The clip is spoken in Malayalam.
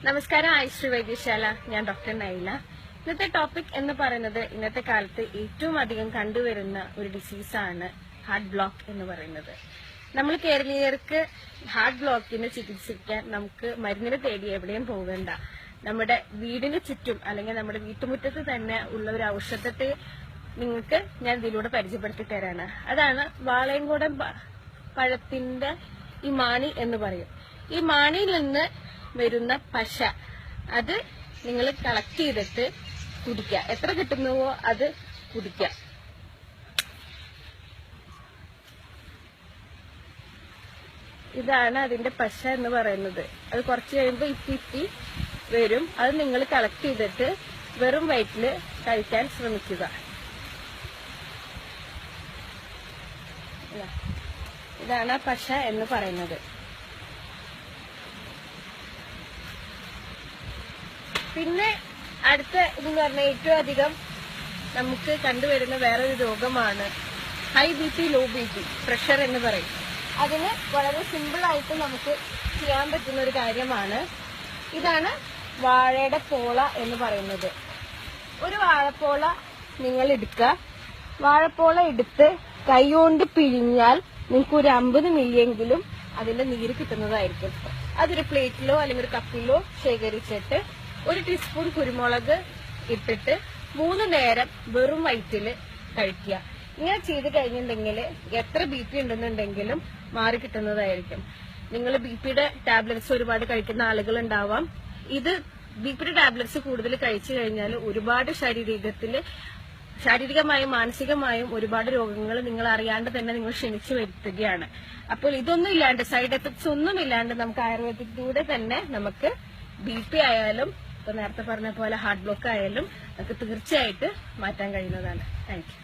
നമസ്കാരം, ഐശ്വര്യ വൈദ്യശാല. ഞാൻ ഡോക്ടർ നൈല. ഇന്നത്തെ ടോപ്പിക് എന്ന് പറയുന്നത് ഇന്നത്തെ കാലത്ത് ഏറ്റവും അധികം കണ്ടുവരുന്ന ഒരു ഡിസീസാണ് ഹാർട്ട് ബ്ലോക്ക് എന്ന് പറയുന്നത്. നമ്മൾ കേരളീയർക്ക് ഹാർട്ട് ബ്ലോക്കിന് ചികിത്സിക്കാൻ നമുക്ക് മരുന്നിനെ തേടി എവിടെയും പോകണ്ട. നമ്മുടെ വീടിന് ചുറ്റും അല്ലെങ്കിൽ നമ്മുടെ വീട്ടുമുറ്റത്ത് തന്നെ ഉള്ള ഒരു ഔഷധത്തെ നിങ്ങൾക്ക് ഞാൻ ഇതിലൂടെ പരിചയപ്പെടുത്തി തരാണ്. അതാണ് വാളയംകുടം പഴത്തിന്റെ ഈ മാണി എന്ന് പറയും. ഈ മാണിയിൽ നിന്ന് വരുന്ന പശ അത് നിങ്ങൾ കളക്ട് ചെയ്തിട്ട് കുടിക്കുക. എത്ര കിട്ടുന്നുവോ അത് കുടിക്കുക. ഇതാണ് അതിന്റെ പശ എന്ന് പറയുന്നത്. അത് കുറച്ച് കഴിയുമ്പോൾ ഇപ്പി വരും. അത് നിങ്ങൾ കളക്ട് ചെയ്തിട്ട് വെറും വയറ്റില് കഴിക്കാൻ ശ്രമിക്കുക. ഇതാണ് പശ എന്ന് പറയുന്നത്. പിന്നെ അടുത്ത ഇതെന്ന് പറഞ്ഞാൽ ഏറ്റവും അധികം നമുക്ക് കണ്ടുവരുന്ന വേറൊരു രോഗമാണ് high B P, low B P, pressure എന്ന് പറയും. അതിന് വളരെ സിമ്പിൾ ആയിട്ട് നമുക്ക് ചെയ്യാൻ പറ്റുന്ന ഒരു കാര്യമാണ്. ഇതാണ് വാഴയുടെ പോള എന്ന് പറയുന്നത്. ഒരു വാഴപ്പോള നിങ്ങൾ എടുക്കുക. വാഴപ്പോള എടുത്ത് കൈകൊണ്ട് പിഴിഞ്ഞാൽ നിങ്ങൾക്ക് ഒരു 50 മില്ലിയെങ്കിലും അതിന്റെ നീര് കിട്ടുന്നതായിരിക്കും. അതൊരു പ്ലേറ്റിലോ അല്ലെങ്കിൽ ഒരു കപ്പിലോ ശേഖരിച്ചിട്ട് 1 ടീസ്പൂൺ കുരുമുളക് ഇട്ടിട്ട് 3 നേരം വെറും വയറ്റില് കഴിക്കുക. ഇങ്ങനെ ചെയ്ത് കഴിഞ്ഞിട്ടുണ്ടെങ്കിൽ എത്ര ബി പി ഉണ്ടെന്നുണ്ടെങ്കിലും മാറി കിട്ടുന്നതായിരിക്കും. നിങ്ങൾ ബി പിയുടെ ടാബ്ലറ്റ്സ് ഒരുപാട് കഴിക്കുന്ന ആളുകൾ ഉണ്ടാവാം. ഇത് ബി പിയുടെ ടാബ്ലറ്റ്സ് കൂടുതൽ കഴിച്ചു കഴിഞ്ഞാൽ ഒരുപാട് ശാരീരികമായും മാനസികമായും ഒരുപാട് രോഗങ്ങൾ നിങ്ങൾ അറിയാണ്ട് തന്നെ നിങ്ങൾ ക്ഷണിച്ചു വരുത്തുകയാണ്. അപ്പോൾ ഇതൊന്നും ഇല്ലാണ്ട്, സൈഡ് എഫക്ട്സ് ഒന്നും ഇല്ലാണ്ട് നമുക്ക് ആയുർവേദത്തിലൂടെ തന്നെ നമുക്ക് ബി പി ആയാലും ഇപ്പൊ നേരത്തെ പറഞ്ഞ പോലെ ഹാർട്ട് ബ്ലോക്ക് ആയാലും നമുക്ക് തീർച്ചയായിട്ടും മാറ്റാൻ കഴിയുന്നതാണ്. Thank you.